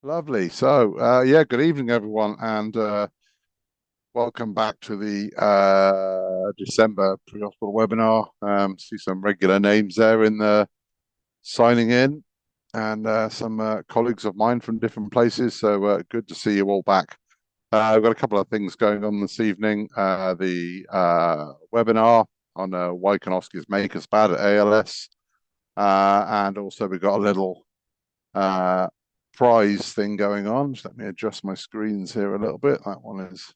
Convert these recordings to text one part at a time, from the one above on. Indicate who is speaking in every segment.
Speaker 1: Lovely. So, yeah, good evening, everyone, and welcome back to the December pre-hospital webinar. See some regular names there in the signing in, and some colleagues of mine from different places. So, good to see you all back. We've got a couple of things going on this evening. The webinar on why can OSCEs make us bad at ALS, and also we've got a little uh, prize thing going on. Just let me adjust my screens here a little bit. That one is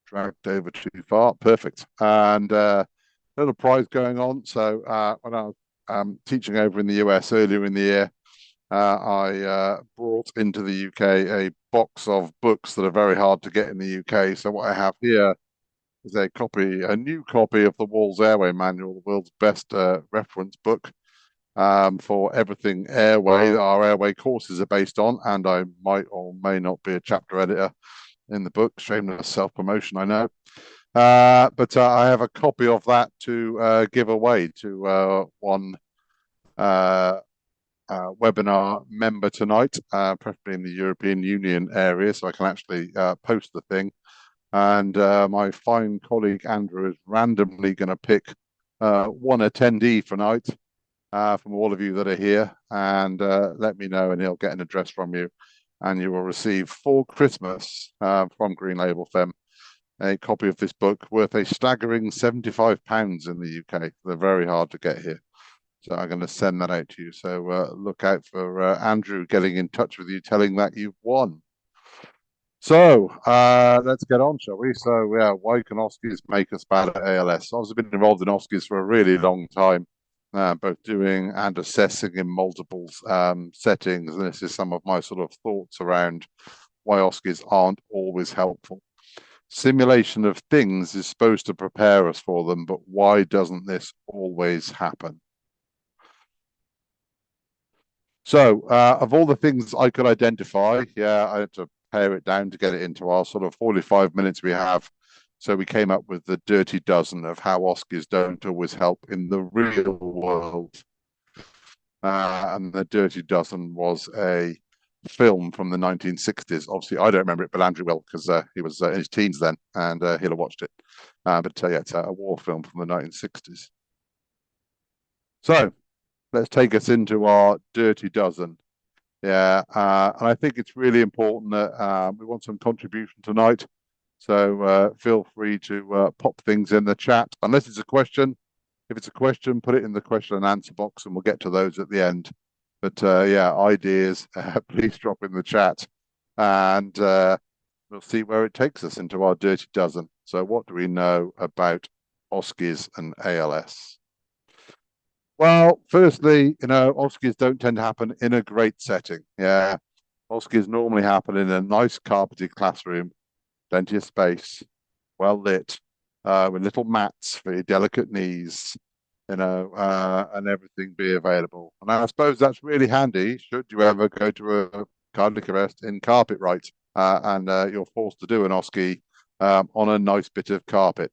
Speaker 1: dragged over too far. Perfect. And little prize going on. So when I was teaching over in the US earlier in the year, I brought into the UK a box of books that are very hard to get in the UK. So what I have here is a new copy of the Walls Airway Manual, the world's best reference book for everything airway that our airway courses are based on. And I might or may not be a chapter editor in the book. Shameless self-promotion, I know. But I have a copy of that to give away to one webinar member tonight, preferably in the European Union area, so I can actually post the thing. And my fine colleague Andrew is randomly going to pick one attendee for night from all of you that are here, and let me know, and he'll get an address from you, and you will receive for Christmas from Green Label Fem a copy of this book worth a staggering £75 in the UK. They're very hard to get here. So I'm going to send that out to you. So look out for Andrew getting in touch with you, telling that you've won. So let's get on, shall we? So yeah, why can OSCEs make us bad at ALS? I've been involved in OSCEs for a really long time, both doing and assessing in multiple settings. And this is some of my sort of thoughts around why OSCEs aren't always helpful. Simulation of things is supposed to prepare us for them, but why doesn't this always happen? So, of all the things I could identify, yeah, I had to pare it down to get it into our sort of 45 minutes we have. So we came up with the dirty dozen of how OSCEs don't always help in the real world. And the dirty dozen was a film from the 1960s. Obviously, I don't remember it, but Andrew will, because he was in his teens then, and he'll have watched it. But yeah, it's a war film from the 1960s. So let's take us into our dirty dozen. Yeah, and I think it's really important that we want some contribution tonight. So feel free to pop things in the chat, unless it's a question. If it's a question, put it in the question and answer box, and we'll get to those at the end. But yeah, ideas, please drop in the chat, and we'll see where it takes us into our dirty dozen. So what do we know about OSCEs and ALS? Well, firstly, OSCEs don't tend to happen in a great setting. Yeah, OSCEs normally happen in a nice carpeted classroom, plenty of space, well lit, with little mats for your delicate knees, and everything be available. And I suppose that's really handy should you ever go to a cardiac arrest in Carpetright, and you're forced to do an OSCE on a nice bit of carpet.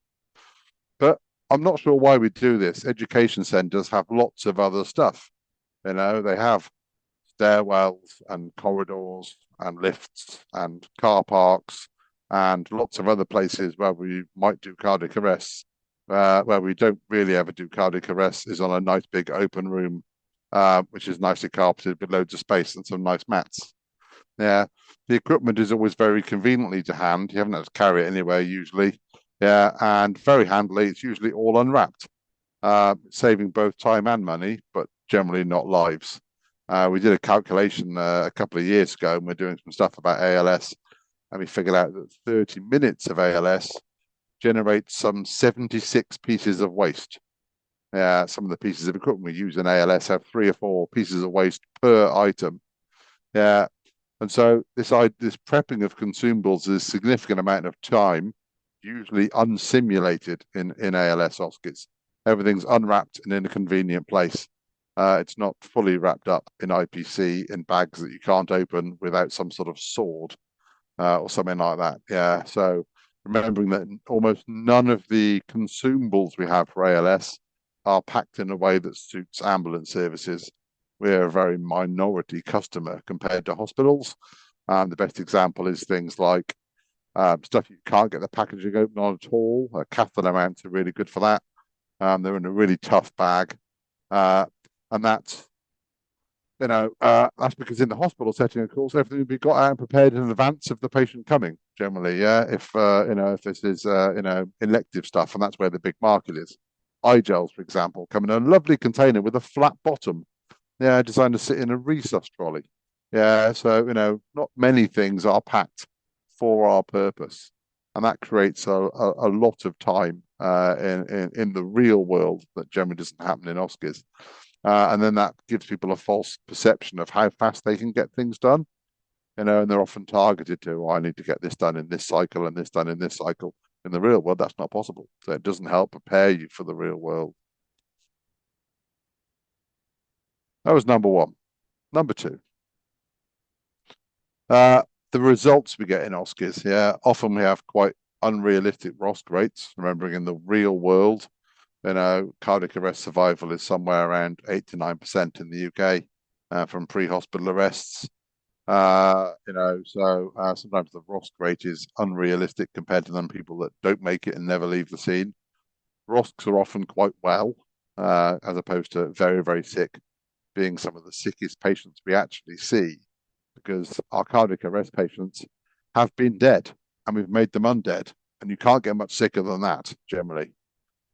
Speaker 1: But I'm not sure why we do this. Education centres have lots of other stuff. They have stairwells and corridors and lifts and car parks and lots of other places where we might do cardiac arrests. Where we don't really ever do cardiac arrests is on a nice big open room, which is nicely carpeted with loads of space and some nice mats. Yeah, the equipment is always very conveniently to hand. You haven't had to carry it anywhere usually. Yeah, and very handily. It's usually all unwrapped, saving both time and money, but generally not lives. We did a calculation a couple of years ago, and we're doing some stuff about ALS, and we figured out that 30 minutes of ALS generates some 76 pieces of waste. Some of the pieces of equipment we use in ALS have 3 or 4 pieces of waste per item. Yeah, and so this prepping of consumables is a significant amount of time, usually unsimulated in ALS OSCEs. Everything's unwrapped and in a convenient place. It's not fully wrapped up in IPC in bags that you can't open without some sort of sword or something like that. Yeah, so remembering that almost none of the consumables we have for ALS are packed in a way that suits ambulance services. we're a very minority customer compared to hospitals. The best example is things like stuff you can't get the packaging open on at all. Catheter mounts are really good for that. They're in a really tough bag. And that's because in the hospital setting, of course, everything will be got out and prepared in advance of the patient coming, generally. Yeah. If this is, elective stuff, and that's where the big market is. Eye gels, for example, come in a lovely container with a flat bottom. Yeah. Designed to sit in a resus trolley. Yeah. So, not many things are packed for our purpose. And that creates a lot of time in the real world that generally doesn't happen in OSCEs. And then that gives people a false perception of how fast they can get things done, and they're often targeted to, I need to get this done in this cycle and this done in this cycle. In the real world, that's not possible. So it doesn't help prepare you for the real world. That was number one. Number two, uh, the results we get in OSCEs. Yeah, often we have quite unrealistic ROSC rates, remembering in the real world, cardiac arrest survival is somewhere around 8 to 9% in the UK from pre-hospital arrests. Sometimes the ROSC rate is unrealistic compared to them people that don't make it and never leave the scene. ROSCs are often quite well, as opposed to very, very sick, being some of the sickest patients we actually see, because our cardiac arrest patients have been dead and we've made them undead, and you can't get much sicker than that generally.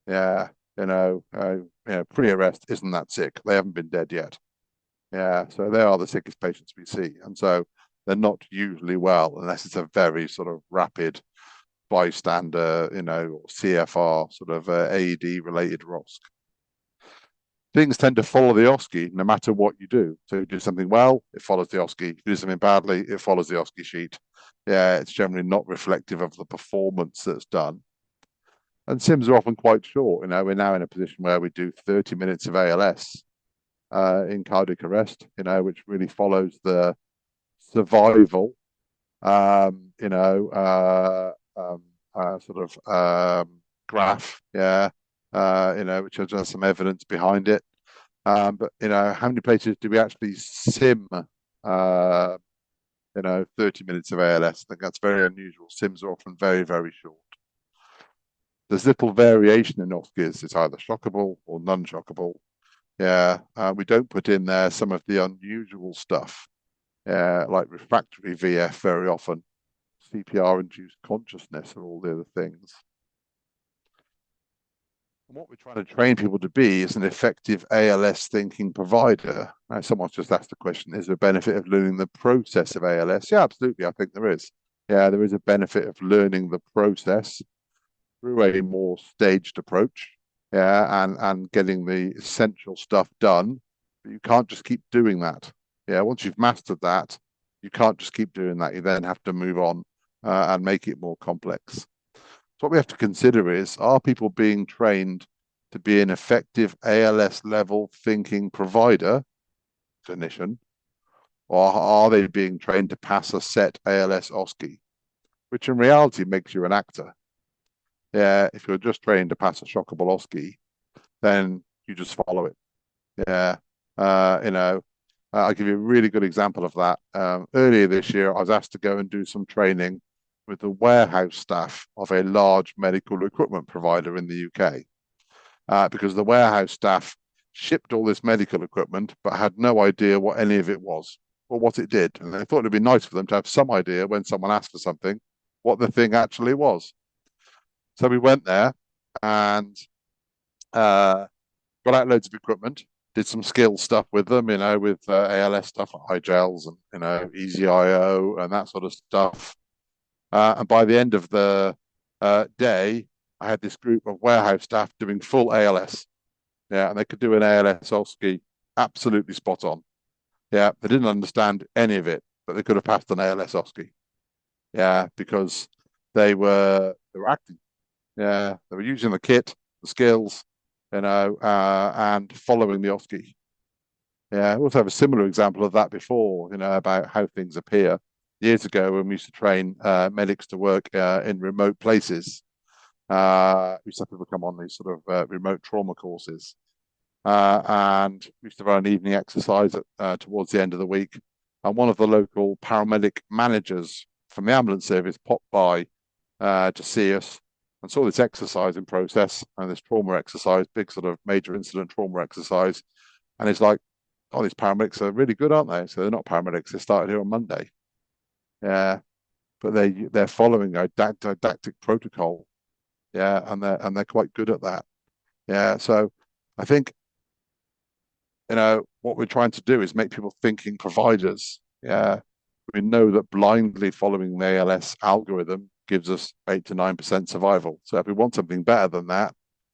Speaker 1: Yeah, pre-arrest isn't that sick. They haven't been dead yet. Yeah, so they are the sickest patients we see, and so they're not usually well unless it's a very sort of rapid bystander, CFR sort of AED related ROSC. Things tend to follow the OSCE no matter what you do. So you do something well, it follows the OSCE. If you do something badly, it follows the OSCE sheet. Yeah, it's generally not reflective of the performance that's done. And SIMs are often quite short. We're now in a position where we do 30 minutes of ALS in cardiac arrest, which really follows the survival, graph, yeah, which has some evidence behind it. But how many places do we actually sim? 30 minutes of ALS. I think that's very unusual. SIMs are often very, very short. There's little variation in OSCEs. It's either shockable or non-shockable. Yeah, we don't put in there some of the unusual stuff, like refractory VF very often, CPR-induced consciousness, and all the other things. And what we're trying to train people to be is an effective ALS thinking provider. Now, someone's just asked the question, is there a benefit of learning the process of ALS? Yeah, absolutely. I think there is. Yeah, there is a benefit of learning the process through a more staged approach. Yeah, and getting the essential stuff done. But you can't just keep doing that. Yeah, once you've mastered that, you can't just keep doing that. You then have to move on and make it more complex. So what we have to consider is, are people being trained to be an effective ALS level thinking provider, clinician, or are they being trained to pass a set ALS OSCE, which in reality makes you an actor. Yeah, if you're just trained to pass a shockable OSCE, then you just follow it. Yeah, I'll give you a really good example of that. Earlier this year, I was asked to go and do some training with the warehouse staff of a large medical equipment provider in the UK, because the warehouse staff shipped all this medical equipment but had no idea what any of it was or what it did. And they thought it'd be nice for them to have some idea when someone asked for something, what the thing actually was. So we went there and got out loads of equipment, did some skill stuff with them, with ALS stuff like eye gels and, easy IO and that sort of stuff. And by the end of the day, I had this group of warehouse staff doing full ALS. Yeah, and they could do an ALS OSCE absolutely spot on. Yeah, they didn't understand any of it, but they could have passed an ALS OSCE. Yeah, because they were acting. Yeah, they were using the kit, the skills, and following the OSCE. Yeah, I also have a similar example of that before, about how things appear. Years ago, when we used to train medics to work in remote places, we used to have people come on these sort of remote trauma courses. and we used to run an evening exercise towards the end of the week. And one of the local paramedic managers from the ambulance service popped by to see us and saw this exercise in process and this trauma exercise, big sort of major incident trauma exercise. And he's like, oh, these paramedics are really good, aren't they? So they're not paramedics. They started here on Monday. Yeah, but they're following a didactic protocol. Yeah, and they're quite good at that. Yeah, so I think what we're trying to do is make people thinking providers. Yeah, we know that blindly following the ALS algorithm gives us 8 to 9% survival. So if we want something better than that,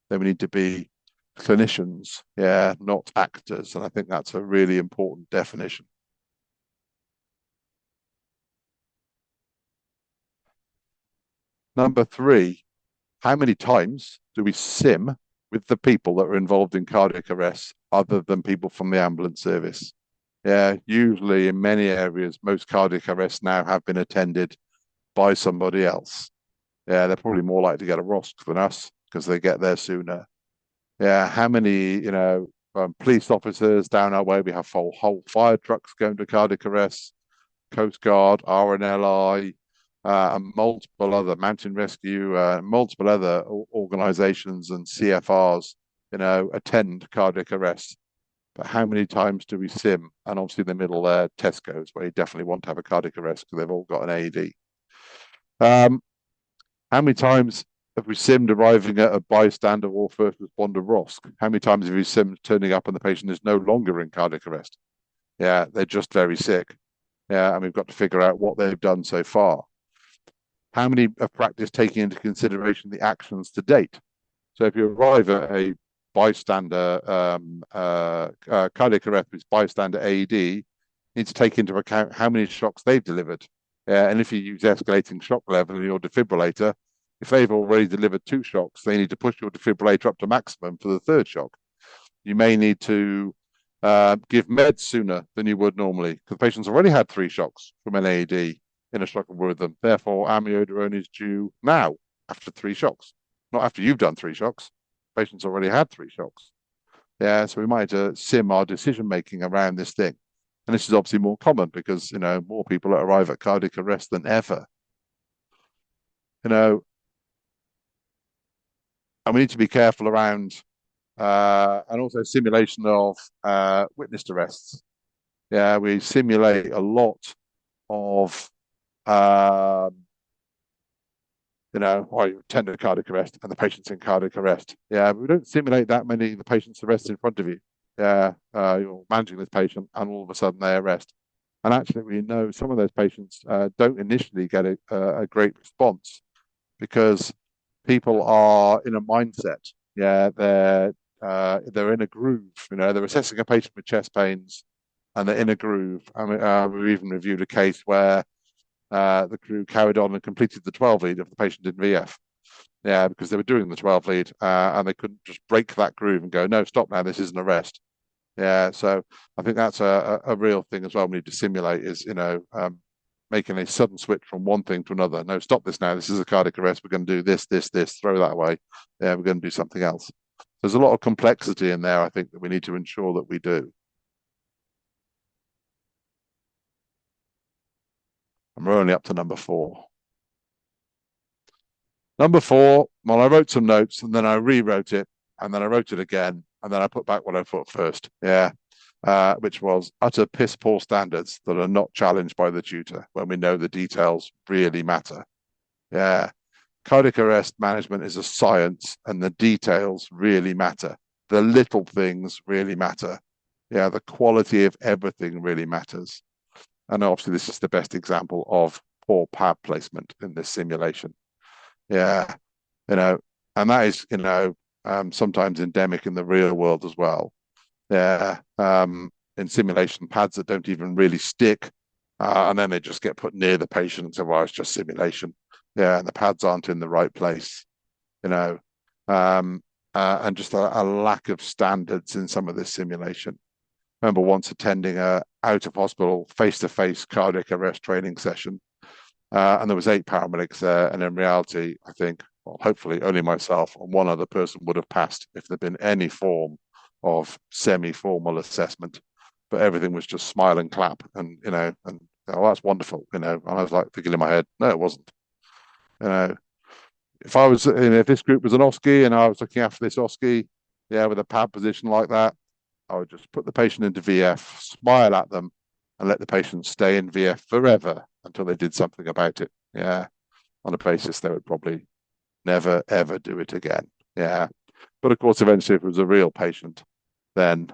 Speaker 1: then we need to be clinicians, yeah, not actors. And I think that's a really important definition. Number three, how many times do we sim with the people that are involved in cardiac arrest other than people from the ambulance service? Yeah, usually in many areas, most cardiac arrests now have been attended by somebody else. Yeah, they're probably more likely to get a ROSC than us because they get there sooner. Yeah, how many, police officers down our way? We have whole fire trucks going to cardiac arrests, Coast Guard, RNLI, and multiple other mountain rescue, multiple other organizations and CFRs, attend cardiac arrests. But how many times do we sim? And obviously in the middle there, Tesco's, where you definitely want to have a cardiac arrest because they've all got an AED. How many times have we simmed arriving at a bystander or first responder ROSC? How many times have we simmed turning up and the patient is no longer in cardiac arrest? Yeah, they're just very sick. Yeah, and we've got to figure out what they've done so far. How many have practiced taking into consideration the actions to date? So if you arrive at a bystander cardiac arrest with bystander AED, you need to take into account how many shocks they've delivered. And if you use escalating shock level in your defibrillator, if they've already delivered 2 shocks, they need to push your defibrillator up to maximum for the 3rd shock. You may need to give meds sooner than you would normally because the patient's already had 3 shocks from an AED in a shock rhythm. Therefore, amiodarone is due now after 3 shocks, not after you've done 3 shocks. The patient's already had 3 shocks. Yeah, so we might sim our decision making around this thing. And this is obviously more common because, more people arrive at cardiac arrest than ever. And we need to be careful around, and also simulation of witnessed arrests. Yeah, we simulate a lot of, you attend a cardiac arrest and the patient's in cardiac arrest. Yeah, we don't simulate that many of the patient's arrests in front of you. Yeah, you're managing this patient and all of a sudden they arrest. And actually, we know some of those patients don't initially get a great response because people are in a mindset. Yeah, they're in a groove. They're assessing a patient with chest pains, and they're in a groove. I mean, we even reviewed a case where the crew carried on and completed the 12 lead of the patient in VF. Yeah, because they were doing the 12 lead and they couldn't just break that groove and go, no, stop now, this is an arrest. Yeah, so I think that's a real thing as well. We need to simulate is, making a sudden switch from one thing to another. No, stop this now. This is a cardiac arrest. We're going to do this, throw that away. Yeah, we're going to do something else. There's a lot of complexity in there, I think, that we need to ensure that we do. And we're only up to number 4. Number 4, well, I wrote some notes and then I rewrote it and then I wrote it again and then I put back what I put first. Yeah. Which was utter piss poor standards that are not challenged by the tutor when we know the details really matter. Yeah. Cardiac arrest management is a science and the details really matter. The little things really matter. Yeah. The quality of everything really matters. And obviously this is the best example of poor pad placement in this simulation. Yeah. And that is, sometimes endemic in the real world as well. Yeah, in simulation pads that don't even really stick, and then they just get put near the patient and say, "Well, it's just simulation." Yeah, and the pads aren't in the right place, and just a lack of standards in some of this simulation. I remember once attending a out of hospital face-to-face cardiac arrest training session, and there was 8 paramedics there, and in reality, I think, well, hopefully, only myself and one other person would have passed if there'd been any form of semi-formal assessment, but everything was just smile and clap, and and oh, that's wonderful, and I was like thinking in my head, no, it wasn't. You know, if I was, if this group was an OSCE and I was looking after this OSCE, yeah, with a pad position like that, I would just put the patient into VF, smile at them, and let the patient stay in VF forever until they did something about it. Yeah, on a basis they would probably never ever do it again. Yeah, but of course, eventually, if it was a real patient, then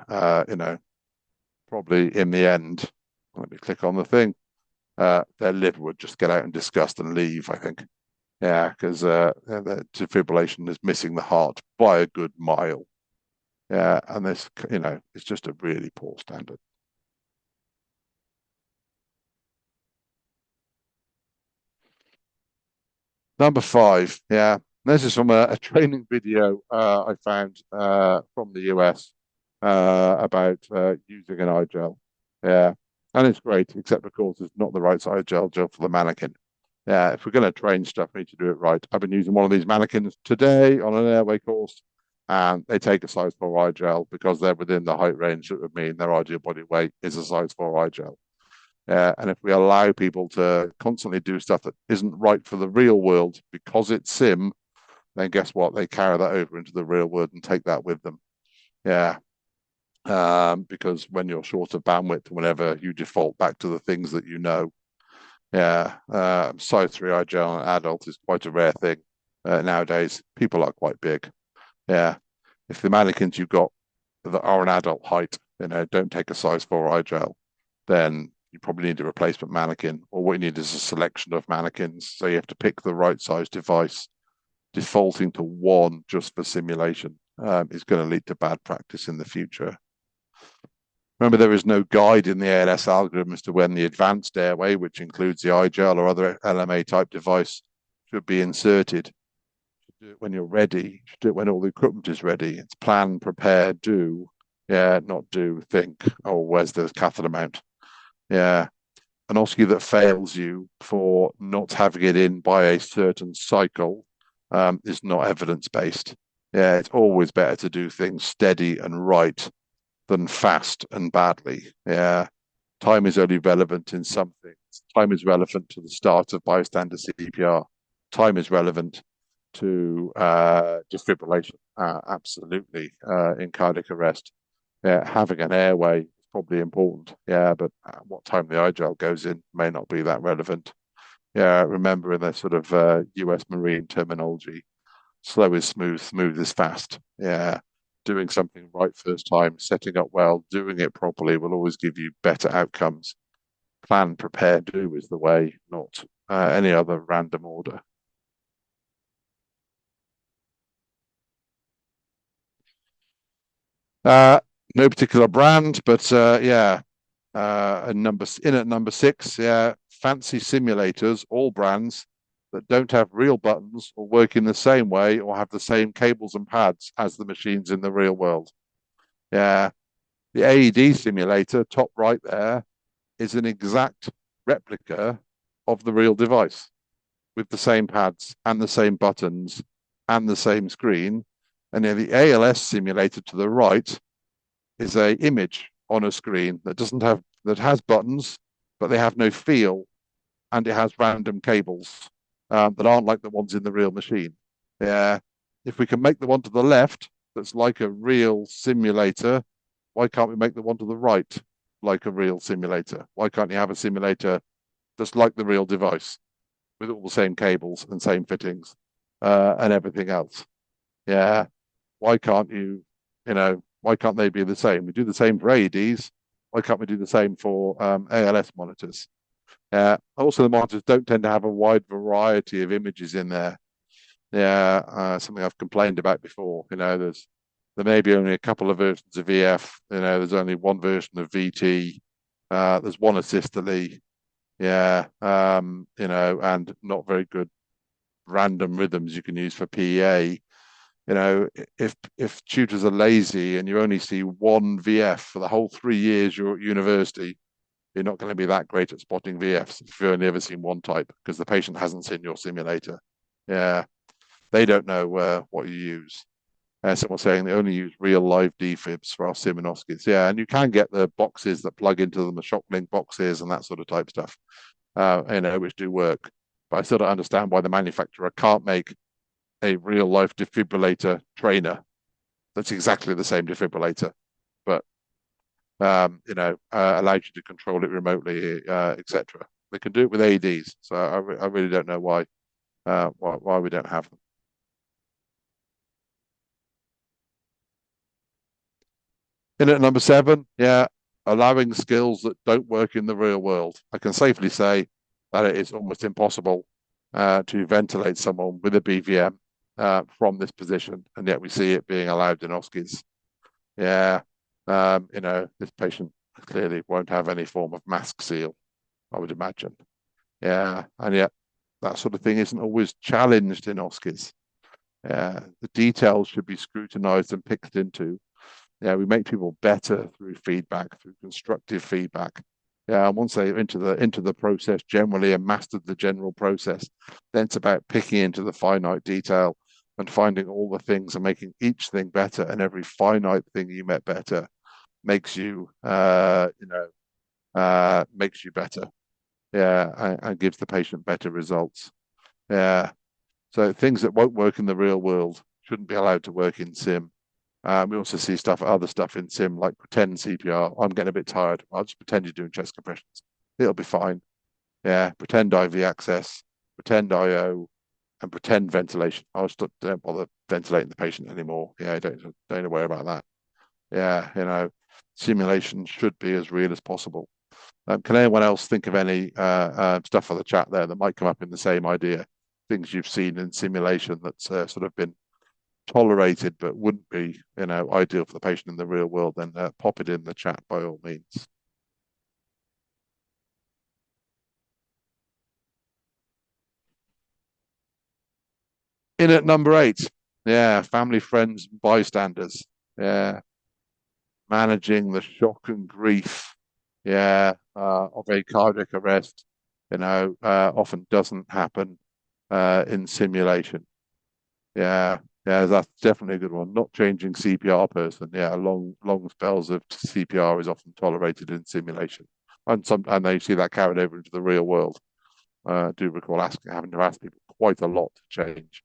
Speaker 1: probably in the end, let me click on the thing. Their liver would just get out in disgust and leave, I think. Yeah, because the defibrillation is missing the heart by a good mile. Yeah, and this, it's just a really poor standard. Number five, yeah. This is from a training video I found from the US about using an eye gel. Yeah, and it's great, except of course it's not the right size gel for the mannequin. Yeah, if we're going to train stuff, we need to do it right. I've been using one of these mannequins today on an airway course, and they take a size 4 eye gel because they're within the height range that would mean their ideal body weight is a size 4 eye gel. And if we allow people to constantly do stuff that isn't right for the real world because it's sim, then guess what? They carry that over into the real world and take that with them. Yeah. Because when you're short of bandwidth, whenever you default back to the things that you know. Yeah. Size 3 eye gel in adult is quite a rare thing nowadays. People are quite big. Yeah. If the mannequins you've got that are an adult height, don't take a size 4 eye gel, then you probably need a replacement mannequin, or what you need is a selection of mannequins. So you have to pick the right size device. Defaulting to one just for simulation is going to lead to bad practice in the future. Remember, there is no guide in the ALS algorithm as to when the advanced airway, which includes the iGel or other LMA type device, should be inserted. You should do it when you're ready. You should do it when all the equipment is ready. It's plan, prepare, do. Yeah, not do, think. Oh, where's the catheter mount? Yeah. An OSCE that fails you for not having it in by a certain cycle is not evidence-based. Yeah, it's always better to do things steady and right than fast and badly. Yeah, time is only relevant in some things. Time is relevant to the start of bystander CPR. Time is relevant to defibrillation, absolutely, in cardiac arrest. Yeah, having an airway is probably important. Yeah, but what time the iGel goes in may not be that relevant. Yeah, remember in the sort of US Marine terminology, slow is smooth, smooth is fast. Yeah, doing something right first time, setting up well, doing it properly will always give you better outcomes. Plan, prepare, do is the way, not any other random order. Uh, no particular brand, but yeah, in at number six, yeah, fancy simulators, all brands that don't have real buttons or work in the same way or have the same cables and pads as the machines in the real world. Yeah, the AED simulator, top right there, is an exact replica of the real device with the same pads and the same buttons and the same screen. And then the ALS simulator to the right is a image on a screen that has buttons, but they have no feel, and it has random cables that aren't like the ones in the real machine. Yeah, if we can make the one to the left that's like a real simulator, why can't we make the one to the right like a real simulator? Why can't you have a simulator that's like the real device with all the same cables and same fittings and everything else? Yeah, why can't why can't they be the same? We do the same for AEDs. Why can't we do the same for ALS monitors? Also, the monitors don't tend to have a wide variety of images in there. Yeah, something I've complained about before. There may be only a couple of versions of VF. There's only one version of VT. There's one asystole. Yeah, and not very good random rhythms you can use for PEA. If tutors are lazy and you only see one VF for the whole 3 years you're at university, you're not going to be that great at spotting VFs if you've only ever seen one type because the patient hasn't seen your simulator. Yeah, they don't know what you use. Someone saying they only use real live defibs for our sim and OSCEs. Yeah, and you can get the boxes that plug into them, the shock link boxes and that sort of type stuff, which do work. But I still don't understand why the manufacturer can't make a real life defibrillator trainer that's exactly the same defibrillator, but allows you to control it remotely, etc. They can do it with AEDs, so I really don't know why we don't have them. In at number 7, yeah, allowing skills that don't work in the real world. I can safely say that it is almost impossible to ventilate someone with a BVM from this position, and yet we see it being allowed in OSCEs. Yeah, this patient clearly won't have any form of mask seal, I would imagine. Yeah, and yet that sort of thing isn't always challenged in OSCEs. Yeah, the details should be scrutinized and picked into. Yeah, we make people better through feedback, through constructive feedback. Yeah, and once they're into the process generally and mastered the general process, then it's about picking into the finite detail and finding all the things and making each thing better. And every finite thing you make better makes you, makes you better. Yeah, and gives the patient better results. Yeah. So things that won't work in the real world shouldn't be allowed to work in sim. We also see other stuff in sim like pretend CPR. I'm getting a bit tired. I'll just pretend you're doing chest compressions. It'll be fine. Yeah, pretend IV access, pretend IO, and pretend ventilation. I just don't bother ventilating the patient anymore. Yeah, don't worry about that. Yeah, simulation should be as real as possible. Can anyone else think of any stuff for the chat there that might come up in the same idea? Things you've seen in simulation that's sort of been tolerated but wouldn't be, ideal for the patient in the real world, then pop it in the chat by all means. In at number 8, yeah, family, friends, bystanders. Yeah, managing the shock and grief, yeah, of a cardiac arrest, often doesn't happen in simulation. Yeah, yeah, that's definitely a good one. Not changing CPR person. Yeah, long spells of CPR is often tolerated in simulation, and they see that carried over into the real world. I do recall having to ask people quite a lot to change.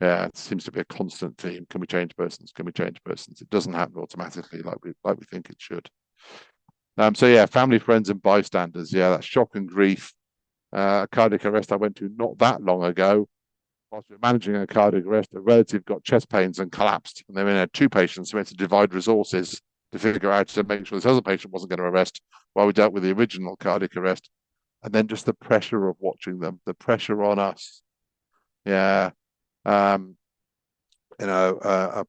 Speaker 1: Yeah, it seems to be a constant theme. Can we change persons? Can we change persons? It doesn't happen automatically like we think it should. So yeah, family, friends, and bystanders. Yeah, that's shock and grief. A cardiac arrest I went to not that long ago. Whilst we were managing a cardiac arrest, a relative got chest pains and collapsed, and then we had 2 patients. We had to divide resources to figure out to make sure this other patient wasn't going to arrest while we dealt with the original cardiac arrest. And then just the pressure of watching them, the pressure on us. Yeah. A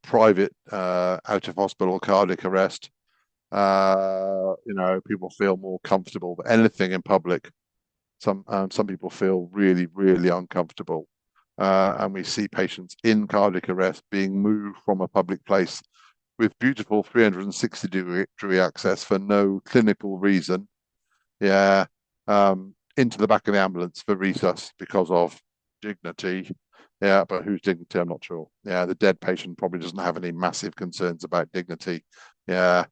Speaker 1: private out of hospital cardiac arrest. People feel more comfortable. But anything in public, some people feel really, really uncomfortable. And we see patients in cardiac arrest being moved from a public place with beautiful 360-degree access for no clinical reason. Yeah, into the back of the ambulance for resus because of dignity. Yeah, but whose dignity, I'm not sure. Yeah, the dead patient probably doesn't have any massive concerns about dignity. Yeah,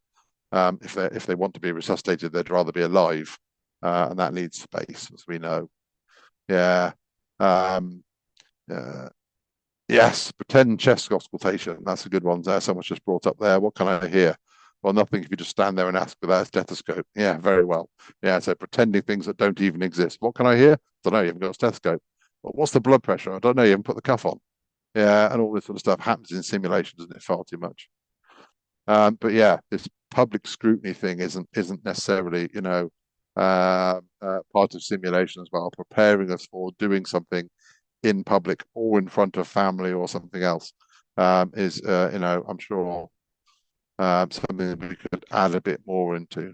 Speaker 1: if they want to be resuscitated, they'd rather be alive, and that needs space, as we know. Yeah. Um, yes, pretend chest auscultation. That's a good one. Someone's just brought up there. What can I hear? Well, nothing if you just stand there and ask without a stethoscope. Yeah, very well. Yeah, so pretending things that don't even exist. What can I hear? Don't know. You haven't got a stethoscope. Well, what's the blood pressure? I don't know. You haven't put the cuff on. Yeah, and all this sort of stuff happens in simulation, doesn't it? Far too much. But yeah, this public scrutiny thing isn't necessarily, part of simulation as well, preparing us for doing something in public or in front of family or something else is, I'm sure something that we could add a bit more into.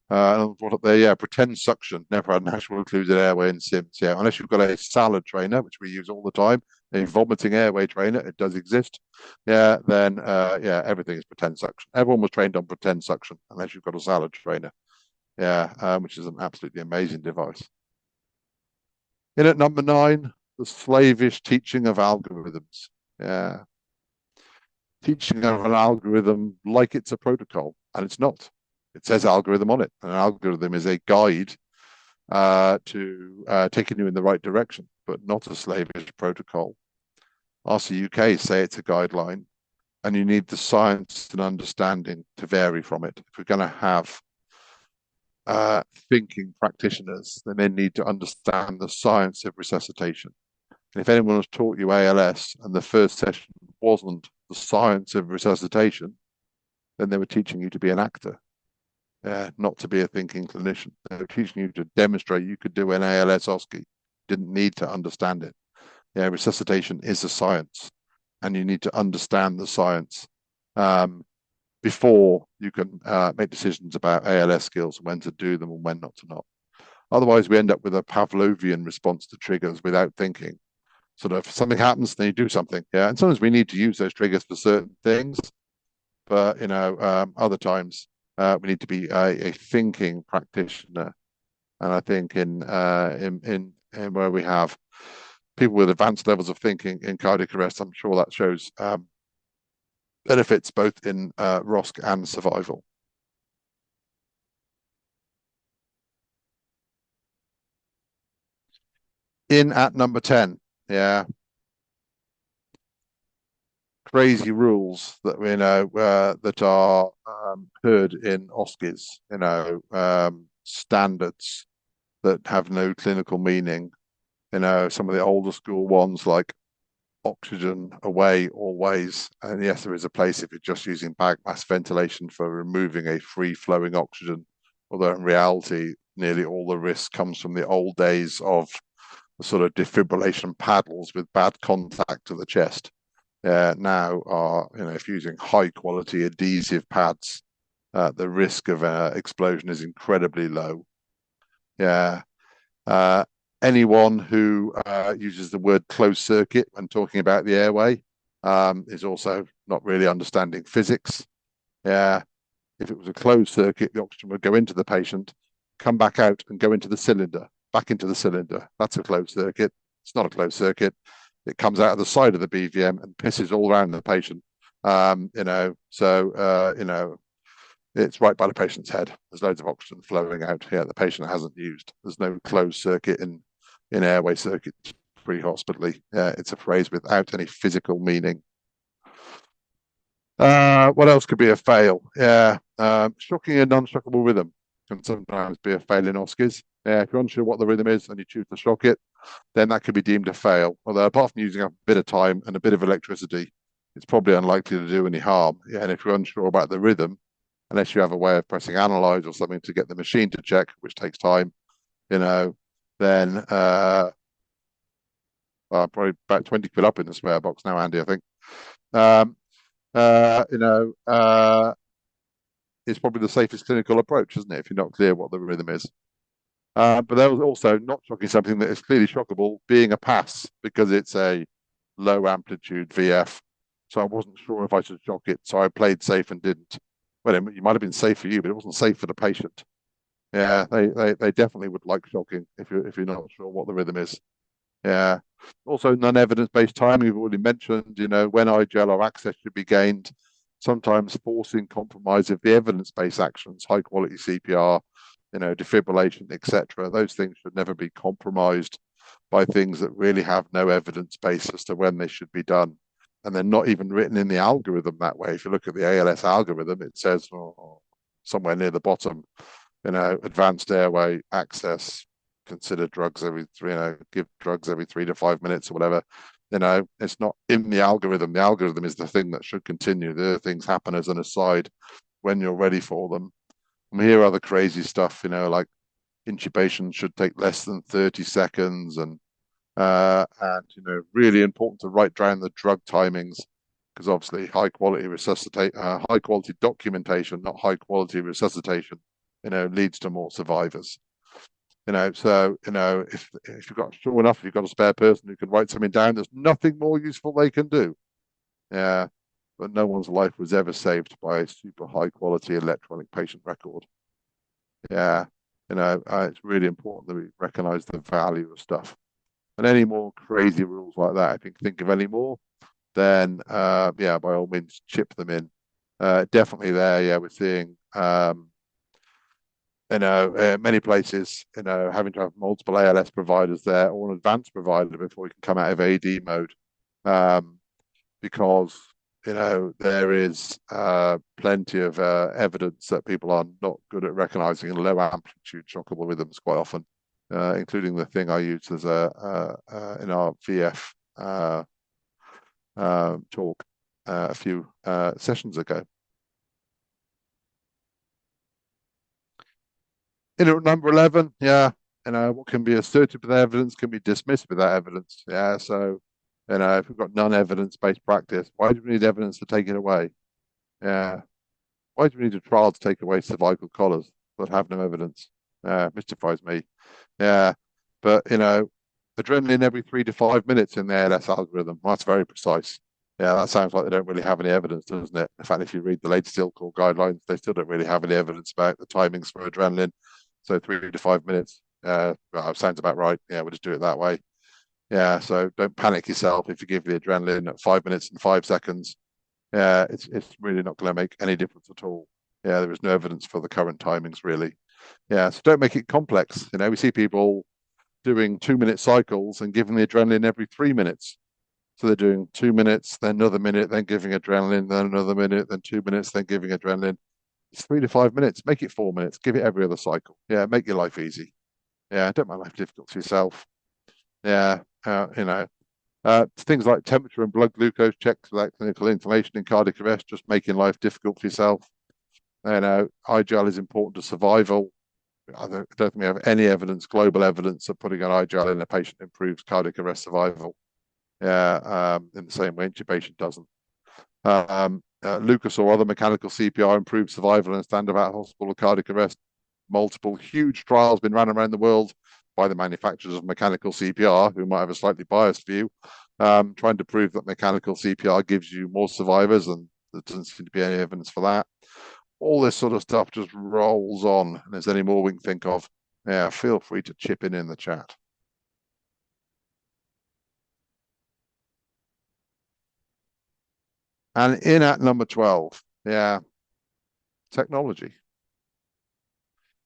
Speaker 1: Brought up there, yeah, pretend suction. Never had an actual occluded airway in Sims. Yeah, unless you've got a salad trainer, which we use all the time, a vomiting airway trainer, it does exist. Yeah, then yeah, everything is pretend suction. Everyone was trained on pretend suction, unless you've got a salad trainer. Yeah, which is an absolutely amazing device. In at number 9, the slavish teaching of algorithms. Yeah. Teaching of an algorithm like it's a protocol, and it's not. It says algorithm on it. An algorithm is a guide to taking you in the right direction, but not a slavish protocol. OSCE UK say it's a guideline, and you need the science and understanding to vary from it. If we're going to have thinking practitioners, then they need to understand the science of resuscitation. And if anyone has taught you ALS and the first session wasn't the science of resuscitation, then they were teaching you to be an actor, not to be a thinking clinician. They were teaching you to demonstrate you could do an ALS OSCE. Didn't need to understand it. Yeah, resuscitation is a science, and you need to understand the science before you can make decisions about ALS skills, when to do them and when not to not. Otherwise, we end up with a Pavlovian response to triggers without thinking. Sort of something happens, then you do something. Yeah, and sometimes we need to use those triggers for certain things, but other times we need to be a thinking practitioner. And I think in where we have people with advanced levels of thinking in cardiac arrest, I'm sure that shows benefits both in ROSC and survival. In at number 10, yeah. Crazy rules that we know that are heard in OSCEs, standards that have no clinical meaning. Some of the older school ones like oxygen away always. And yes, there is a place if you're just using bag mask ventilation for removing a free flowing oxygen, although in reality, nearly all the risk comes from the old days of the sort of defibrillation paddles with bad contact to the chest. Now are, if using high quality adhesive pads, the risk of explosion is incredibly low. Yeah. Anyone who uses the word closed circuit when talking about the airway is also not really understanding physics. Yeah. If it was a closed circuit, the oxygen would go into the patient, come back out and go into the cylinder, back into the cylinder. That's a closed circuit. It's not a closed circuit. It comes out of the side of the BVM and pisses all around the patient. It's right by the patient's head. There's loads of oxygen flowing out here the patient hasn't used. There's no closed circuit in airway circuits pre-hospitally. It's a phrase without any physical meaning. What else could be a fail? Shocking a non-shockable rhythm can sometimes be a fail in OSCEs. If you're unsure what the rhythm is and you choose to shock it, then that could be deemed a fail. Although apart from using a bit of time and a bit of electricity, it's probably unlikely to do any harm. And if you're unsure about the rhythm, unless you have a way of pressing analyze or something to get the machine to check, which takes time, then probably about 20 quid up in the spare box now, Andy, I think. It's probably the safest clinical approach, isn't it? If you're not clear what the rhythm is. But there was also not shocking something that is clearly shockable, being a pass, because it's a low amplitude VF. So I wasn't sure if I should shock it. So I played safe and didn't. Well, it might have been safe for you, but it wasn't safe for the patient. Yeah, they definitely would like shocking if you're not sure what the rhythm is. Yeah. Also, non-evidence-based timing, we've already mentioned, when IGL or access should be gained, sometimes forcing compromise of the evidence-based actions, high-quality CPR, defibrillation, etc. Those things should never be compromised by things that really have no evidence base as to when they should be done. And they're not even written in the algorithm that way. If you look at the ALS algorithm, it says somewhere near the bottom, advanced airway access, consider drugs give drugs every 3 to 5 minutes or whatever. It's not in the algorithm. The algorithm is the thing that should continue. The other things happen as an aside when you're ready for them. And we hear other crazy stuff, like intubation should take less than 30 seconds and really important to write down the drug timings, because obviously high quality documentation, not high quality resuscitation, leads to more survivors. So if you've got sure enough, if you've got a spare person who can write something down, there's nothing more useful they can do. Yeah, but no one's life was ever saved by a super high quality electronic patient record. Yeah, it's really important that we recognise the value of stuff. And any more crazy rules like that, if you can think of any more, then yeah, by all means, chip them in. Definitely there, yeah, we're seeing many places, having to have multiple ALS providers there or an advanced provider before we can come out of AD mode, because there is plenty of evidence that people are not good at recognizing low amplitude shockable rhythms quite often, including the thing I used as in our VF talk a few sessions ago. Number 11, yeah, what can be asserted without evidence can be dismissed without evidence. Yeah, so, if we've got non-evidence-based practice, why do we need evidence to take it away? Yeah, why do we need a trial to take away cervical collars that have no evidence? Mystifies me. Yeah, but, adrenaline every 3 to 5 minutes in the ALS algorithm, well, that's very precise. Yeah, that sounds like they don't really have any evidence, doesn't it? In fact, if you read the latest ILCOR guidelines, they still don't really have any evidence about the timings for adrenaline. So 3 to 5 minutes, well, sounds about right. Yeah, we'll just do it that way. Yeah, so don't panic yourself if you give the adrenaline at 5 minutes and 5 seconds. Yeah, it's really not going to make any difference at all. Yeah, there is no evidence for the current timings really. Yeah, so don't make it complex. We see people doing 2 minute cycles and giving the adrenaline every 3 minutes. So they're doing 2 minutes, then another minute, then giving adrenaline, then another minute, then 2 minutes, then giving adrenaline. It's 3 to 5 minutes. Make it 4 minutes. Give it every other cycle. Yeah, make your life easy. Yeah, don't make life difficult for yourself. Yeah, things like temperature and blood glucose checks without clinical information in cardiac arrest, just making life difficult for yourself. IGL is important to survival. I don't think we have any evidence, global evidence, that putting an IGL in a patient improves cardiac arrest survival. Yeah, in the same way intubation doesn't. Lucas or other mechanical CPR improves survival in standard out hospital cardiac arrest. Multiple huge trials been run around the world by the manufacturers of mechanical CPR, who might have a slightly biased view, trying to prove that mechanical CPR gives you more survivors, and there doesn't seem to be any evidence for that. All this sort of stuff just rolls on, and there's any more we can think of, yeah, feel free to chip in the chat. And in at number 12, yeah, technology.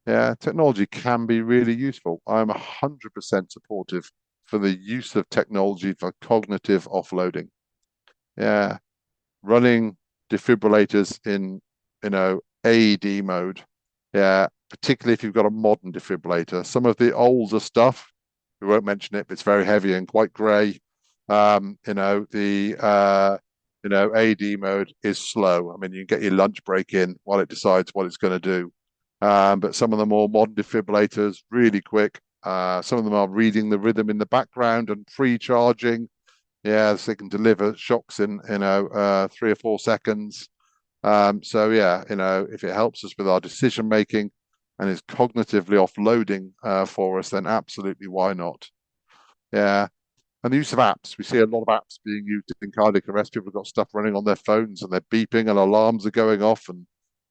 Speaker 1: Yeah, technology can be really useful. I'm 100% supportive for the use of technology for cognitive offloading. Yeah, running defibrillators in, AED mode. Yeah, particularly if you've got a modern defibrillator. Some of the older stuff, we won't mention it, but it's very heavy and quite grey. AED mode is slow. I mean, you can get your lunch break in while it decides what it's going to do. But some of the more modern defibrillators, really quick. Some of them are reading the rhythm in the background and pre-charging. Yeah, so they can deliver shocks in 3 or 4 seconds. So yeah, if it helps us with our decision making and is cognitively offloading for us, then absolutely, why not? Yeah. And the use of apps. We see a lot of apps being used in cardiac arrest. People have got stuff running on their phones and they're beeping and alarms are going off and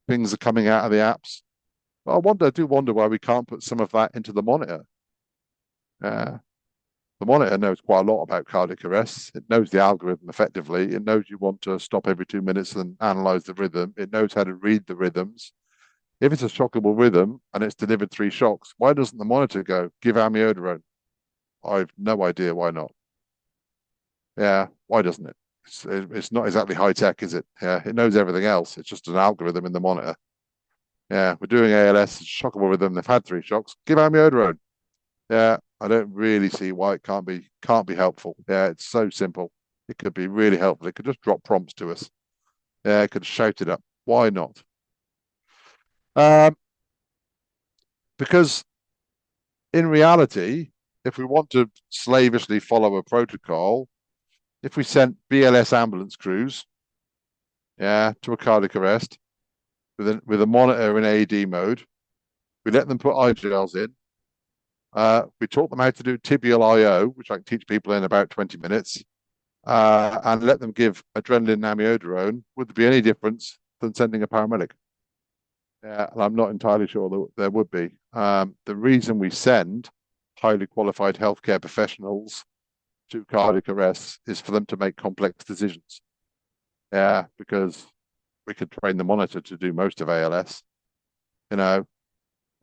Speaker 1: things are coming out of the apps. I do wonder why we can't put some of that into the monitor. The monitor knows quite a lot about cardiac arrests. It knows the algorithm effectively. It knows you want to stop every 2 minutes and analyze the rhythm. It knows how to read the rhythms. If it's a shockable rhythm and it's delivered 3 shocks, why doesn't the monitor go, give amiodarone? I've no idea why not. Yeah, why doesn't it? It's not exactly high tech, is it? Yeah, it knows everything else. It's just an algorithm in the monitor. Yeah, we're doing ALS, shockable rhythm. They've had 3 shocks. Give amiodarone. Yeah, I don't really see why it can't be helpful. Yeah, it's so simple. It could be really helpful. It could just drop prompts to us. Yeah, it could shout it up. Why not? Um, because in reality, if we want to slavishly follow a protocol, if we sent BLS ambulance crews, yeah, to a cardiac arrest with a monitor in AED mode, we let them put IGLs in. We taught them how to do tibial IO, which I can teach people in about 20 minutes, and let them give adrenaline amiodarone. Would there be any difference than sending a paramedic? Yeah, and I'm not entirely sure there would be. The reason we send highly qualified healthcare professionals to cardiac arrest is for them to make complex decisions. Yeah, because we could train the monitor to do most of ALS. You know,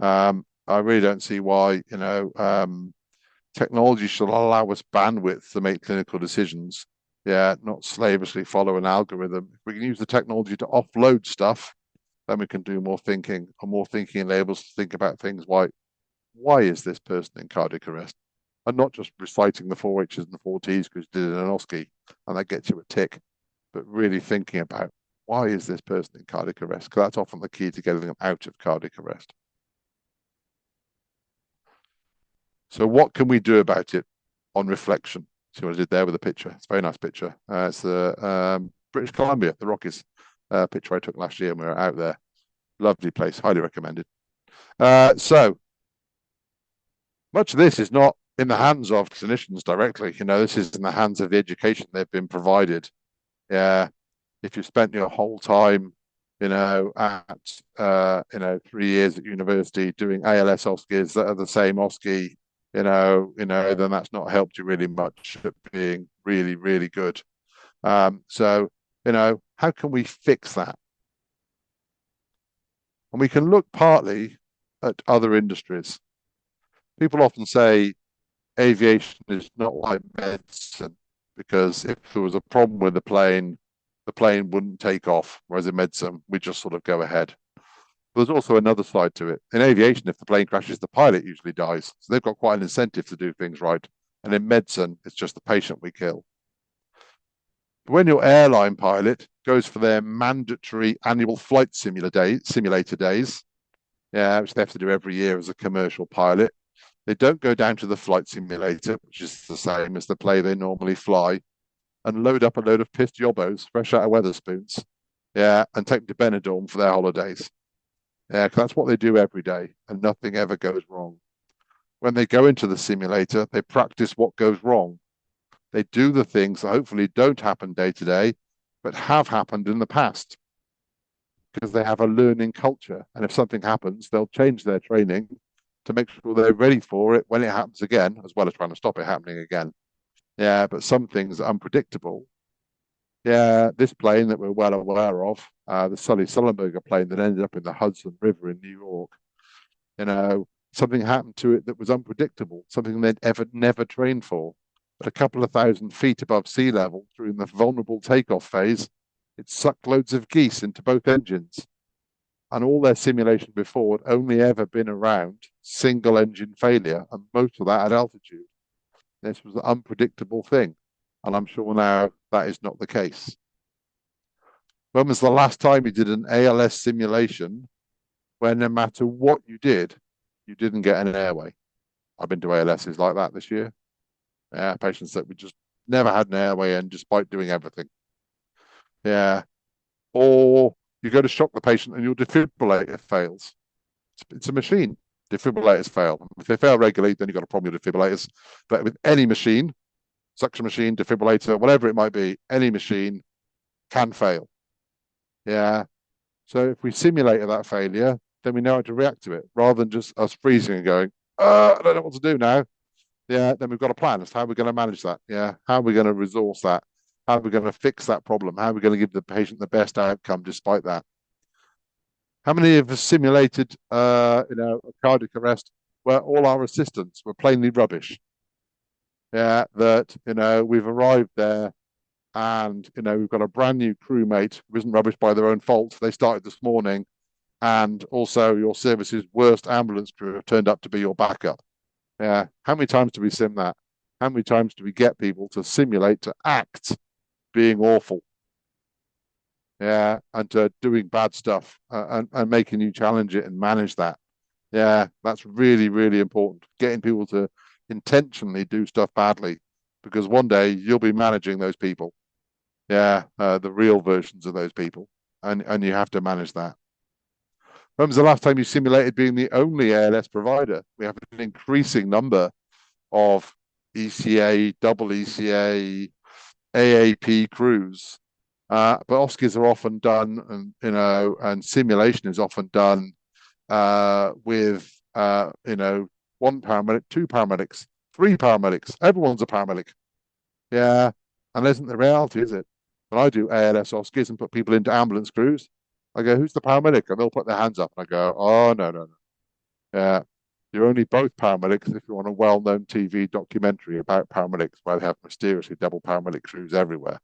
Speaker 1: I really don't see why, technology should allow us bandwidth to make clinical decisions. Yeah, not slavishly follow an algorithm. If we can use the technology to offload stuff, then we can do more thinking, and more thinking enables us to think about things like, why is this person in cardiac arrest? And not just reciting the four H's and four T's because you did an OSCE and that gets you a tick, but really thinking about, why is this person in cardiac arrest? Because that's often the key to getting them out of cardiac arrest. So what can we do about it on reflection? See what I did there with the picture? It's a very nice picture. It's the British Columbia, the Rockies picture I took last year when we were out there. Lovely place, highly recommended. So much of this is not in the hands of clinicians directly. This is in the hands of the education they've been provided. Yeah, if you spent your whole time, at 3 years at university doing ALS OSCEs that are the same OSCE, then that's not helped you really much at being really, really good. So, how can we fix that? And we can look partly at other industries. People often say aviation is not like medicine because if there was a problem with the plane wouldn't take off, whereas in medicine, we just sort of go ahead. There's also another side to it. In aviation, if the plane crashes, the pilot usually dies. So they've got quite an incentive to do things right. And in medicine, it's just the patient we kill. But when your airline pilot goes for their mandatory annual flight simulator days, which they have to do every year as a commercial pilot, they don't go down to the flight simulator, which is the same as the plane they normally fly, and load up a load of pissed yobbos fresh out of Wetherspoons, and take them to Benidorm for their holidays. Yeah, because that's what they do every day, and nothing ever goes wrong. When they go into the simulator, they practice what goes wrong. They do the things that hopefully don't happen day to day, but have happened in the past, because they have a learning culture. And if something happens, they'll change their training to make sure they're ready for it when it happens again, as well as trying to stop it happening again. Yeah, but some things are unpredictable. Yeah, this plane that we're well aware of, the Sully Sullenberger plane that ended up in the Hudson River in New York, something happened to it that was unpredictable, something they'd never trained for. But a couple of 1,000 feet above sea level, during the vulnerable takeoff phase, it sucked loads of geese into both engines. And all their simulation before had only ever been around single engine failure, and most of that at altitude. This was an unpredictable thing. And I'm sure now that is not the case. When was the last time you did an ALS simulation where no matter what you did, you didn't get an airway? I've been to ALSs like that this year. Yeah, patients that we just never had an airway in despite doing everything. Yeah. Or you go to shock the patient and your defibrillator fails. It's a machine. Defibrillators fail. If they fail regularly, then you've got a problem with defibrillators. But with any machine, suction machine, defibrillator, whatever it might be, any machine can fail. Yeah. So if we simulated that failure, then we know how to react to it rather than just us freezing and going, I don't know what to do now. Yeah. Then we've got a plan as to how we're going to manage that. Yeah. How are we going to resource that? How are we going to fix that problem? How are we going to give the patient the best outcome despite that? How many of us simulated, a cardiac arrest where all our assistants were plainly rubbish? Yeah, that, we've arrived there and, we've got a brand new crewmate who isn't rubbish by their own fault. They started this morning, and also your service's worst ambulance crew have turned up to be your backup. Yeah. How many times do we sim that? How many times do we get people to simulate, to act being awful? Yeah, and doing bad stuff, and making you challenge it and manage that. Yeah, that's really, really important. Getting people to intentionally do stuff badly, because one day you'll be managing those people. Yeah, the real versions of those people, and you have to manage that. When was the last time you simulated being the only ALS provider? We have an increasing number of ECA, double ECA, AAP crews. But OSCEs are often done, and simulation is often done with one paramedic, two paramedics, three paramedics. Everyone's a paramedic. Yeah. And isn't the reality, is it? When I do ALS or SCAS and put people into ambulance crews, I go, who's the paramedic? And they'll put their hands up. And I go, oh, no, no, no. Yeah. You're only both paramedics if you're on a well-known TV documentary about paramedics where they have mysteriously double paramedic crews everywhere.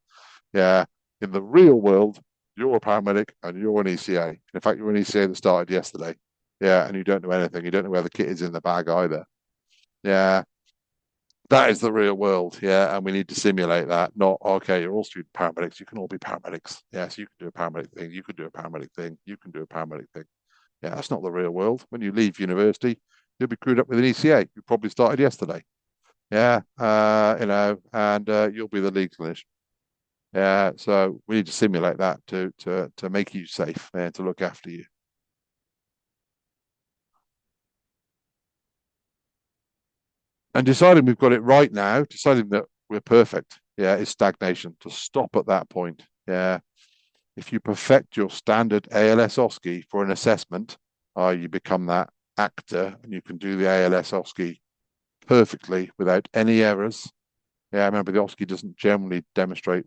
Speaker 1: Yeah. In the real world, you're a paramedic and you're an ECA. In fact, you're an ECA that started yesterday. Yeah. And you don't know anything. You don't know where the kit is in the bag either. Yeah. That is the real world. Yeah. And we need to simulate that. Not, okay, you're all student paramedics. You can all be paramedics. Yes. You can do a paramedic thing. You can do a paramedic thing. You can do a paramedic thing. Yeah. That's not the real world. When you leave university, you'll be crewed up with an ECA. You probably started yesterday. Yeah. And you'll be the lead clinician. Yeah, so we need to simulate that to make you safe and to look after you. And deciding we've got it right now, deciding that we're perfect, yeah, is stagnation. To stop at that point. Yeah. If you perfect your standard ALS OSCE for an assessment, you become that actor and you can do the ALS OSCE perfectly without any errors. Yeah, remember the OSCE doesn't generally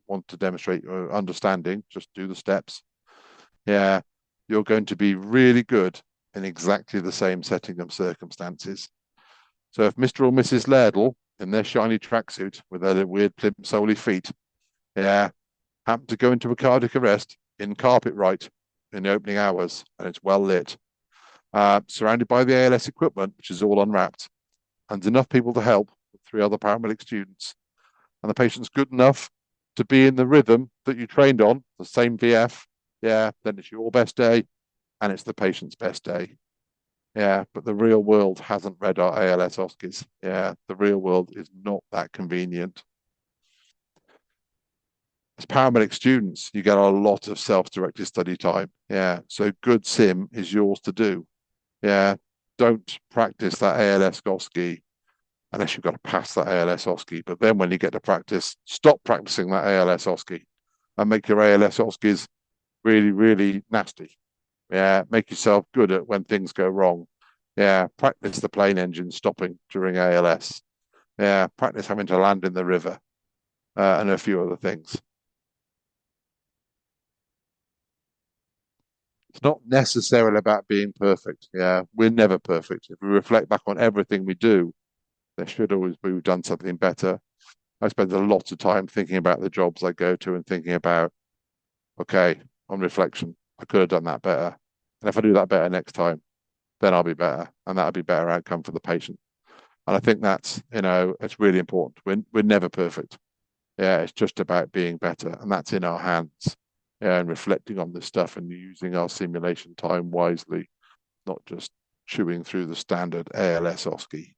Speaker 1: want to demonstrate your understanding, just do the steps. Yeah, you're going to be really good in exactly the same setting and circumstances. So if Mr. or Mrs. Lairdle in their shiny tracksuit with their weird plimsolly feet, yeah, happen to go into a cardiac arrest in carpet right in the opening hours and it's well lit, surrounded by the ALS equipment, which is all unwrapped, and enough people to help, three other paramedic students, and the patient's good enough to be in the rhythm that you trained on, the same VF, yeah, then it's your best day and it's the patient's best day. Yeah, but the real world hasn't read our ALS OSCEs. Yeah, the real world is not that convenient. As paramedic students, you get a lot of self-directed study time. Yeah, so good sim is yours to do. Yeah, don't practice that ALS OSCE unless you've got to pass that ALS OSCE. But then when you get to practice, stop practicing that ALS OSCE and make your ALS OSCEs really, really nasty. Yeah, make yourself good at when things go wrong. Yeah, practice the plane engine stopping during ALS. Yeah, practice having to land in the river and a few other things. It's not necessarily about being perfect. Yeah, we're never perfect. If we reflect back on everything we do, there should always be we've done something better. I spend a lot of time thinking about the jobs I go to and thinking about, okay, on reflection, I could have done that better. And if I do that better next time, then I'll be better. And that'll be better outcome for the patient. And I think that's, it's really important. We're never perfect. Yeah, it's just about being better. And that's in our hands. Yeah, and reflecting on this stuff and using our simulation time wisely, not just chewing through the standard ALS OSCE.